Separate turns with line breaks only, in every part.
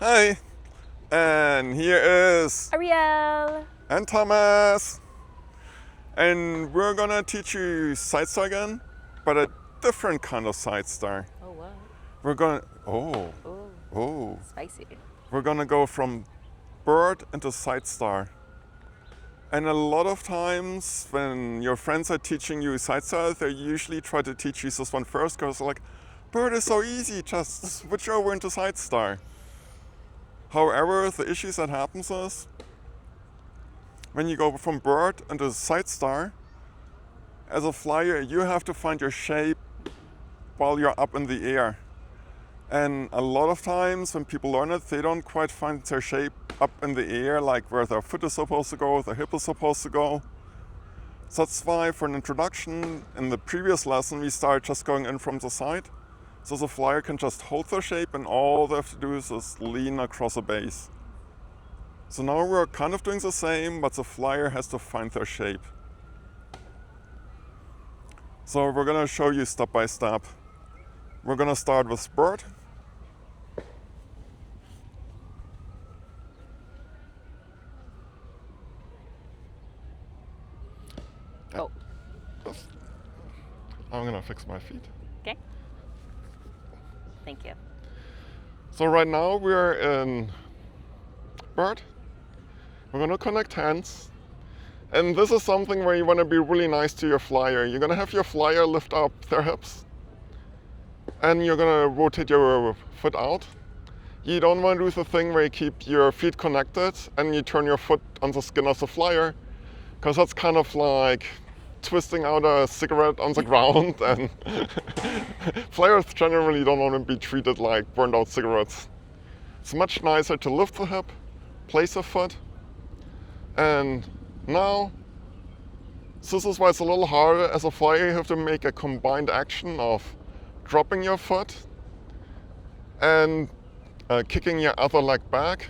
Hi, and here is
Ariel!
and Thomas, and we're gonna teach you side star again, but a different kind of side star.
Oh, what?
We're gonna
Oh,
oh
spicy.
we're gonna go from bird into side star. And a lot of times when your friends are teaching you side star, they usually try to teach you this one first because they're like, bird is so easy, just switch over into side star. However, the issues that happens is when you go from bird into side star, as a flyer, you have to find your shape while you're up in the air. And a lot of times when people learn it, they don't quite find their shape up in the air, like where their foot is supposed to go, their hip is supposed to go. So that's why for an introduction, in the previous lesson, we started just going in from the side. So the flyer can just hold their shape and all they have to do is just lean across a base. So now we're kind of doing the same, but the flyer has to find their shape. So we're gonna show you step by step. We're gonna start with bird.
Oh,
I'm gonna fix my feet.
okay. Thank you.
So right now we're in bird. We're gonna connect hands. And this is something where you wanna be really nice to your flyer. You're gonna have your flyer lift up their hips. And you're gonna rotate your foot out. You don't want to do the thing where you keep your feet connected and you turn your foot on the skin of the flyer, because that's kind of like twisting out a cigarette on the ground, and flyers generally don't want to be treated like burned out cigarettes. It's much nicer to lift the hip, place the foot, and now, this is why it's a little harder. As a flyer, you have to make a combined action of dropping your foot and kicking your other leg back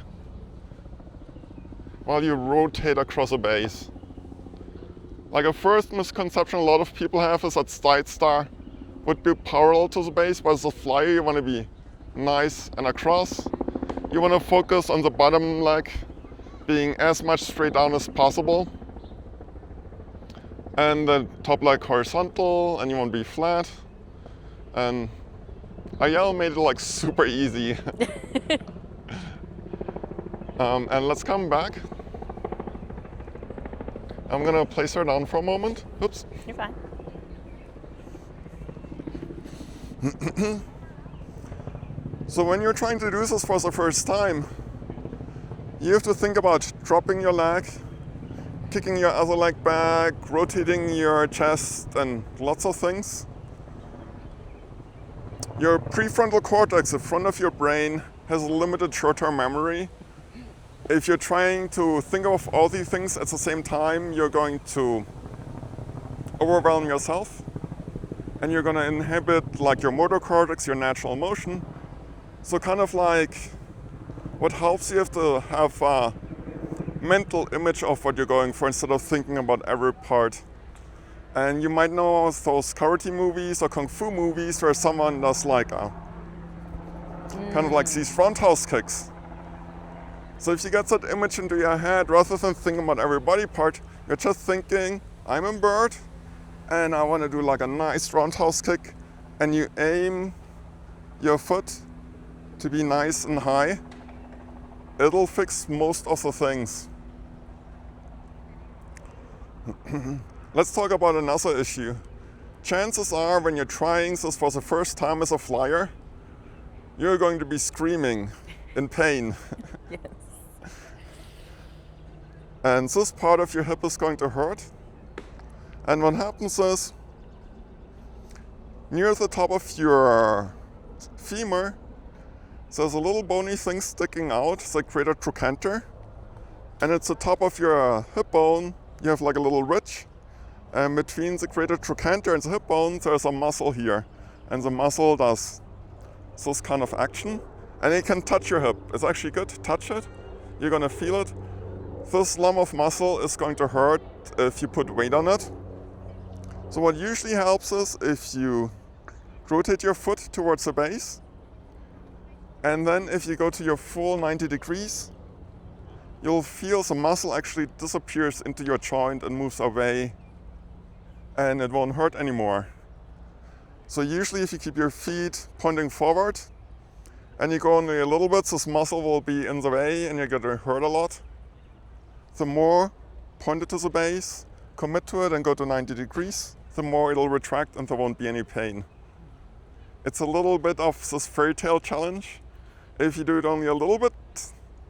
while you rotate across a base. Like a first misconception a lot of people have is that side star would be parallel to the base, but as a flyer you want to be nice and across. You want to focus on the bottom leg being as much straight down as possible, and the top leg horizontal, and you want to be flat. And Ayel made it like super easy. And let's come back. I'm gonna place her down for a moment. Oops.
You're fine.
So when you're trying to do this for the first time, you have to think about dropping your leg, kicking your other leg back, rotating your chest, and lots of things. Your prefrontal cortex, the front of your brain, has a limited short-term memory. If you're trying to think of all these things at the same time, you're going to overwhelm yourself, and you're going to inhibit like your motor cortex, your natural motion. So kind of like what helps, you have to have a mental image of what you're going for instead of thinking about every part. And you might know those karate movies or kung fu movies where someone does like a kind of like these roundhouse kicks. So if you get that image into your head, rather than thinking about every body part, you're just thinking, I'm a bird and I want to do like a nice roundhouse kick, and you aim your foot to be nice and high. It'll fix most of the things. Let's talk about another issue. Chances are when you're trying this for the first time as a flyer, you're going to be screaming in pain.
Yes.
And this part of your hip is going to hurt. And what happens is, near the top of your femur, there's a little bony thing sticking out, it's like greater trochanter. And it's the top of your hip bone, you have like a little ridge. And between the greater trochanter and the hip bone, there's a muscle here. And the muscle does this kind of action. And it can touch your hip. It's actually good, touch it. You're gonna feel it. This lump of muscle is going to hurt if you put weight on it. So what usually helps is if you rotate your foot towards the base And then if you go to your full 90 degrees, you'll feel the muscle actually disappears into your joint and moves away, and it won't hurt anymore. So usually if you keep your feet pointing forward and you go only a little bit, this muscle will be in the way and you're gonna hurt a lot. The more point it to the base, commit to it and go to 90 degrees, the more it'll retract and there won't be any pain. It's a little bit of this fairy tale challenge. If you do it only a little bit,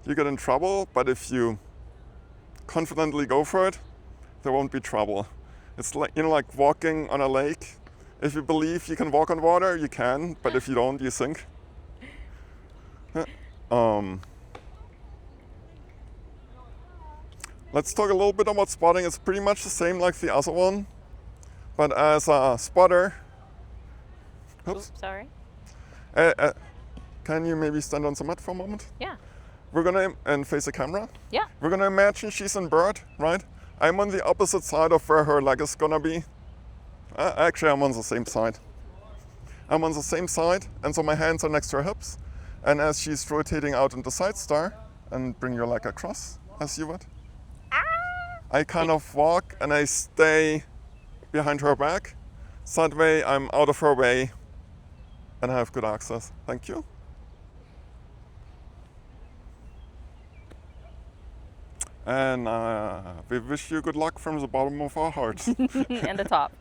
you get in trouble, but if you confidently go for it, there won't be trouble. It's like, like walking on a lake. If you believe you can walk on water, you can, but if you don't, you sink. Let's talk a little bit about spotting. It's pretty much the same like the other one, but as a spotter,
Oops, sorry.
Can you maybe stand on the mat for a moment?
Yeah.
We're gonna, and face the camera.
Yeah.
We're gonna imagine she's in bird, right? I'm on the opposite side of where her leg is gonna be. Actually, I'm on the same side. I'm on the same side, and so my hands are next to her hips. And as she's rotating out into side star, and bring your leg across, as you would. I kind of walk and I stay behind her back. So that way I'm out of her way and I have good access. Thank you. And we wish you good luck from the bottom of our hearts.
And the top.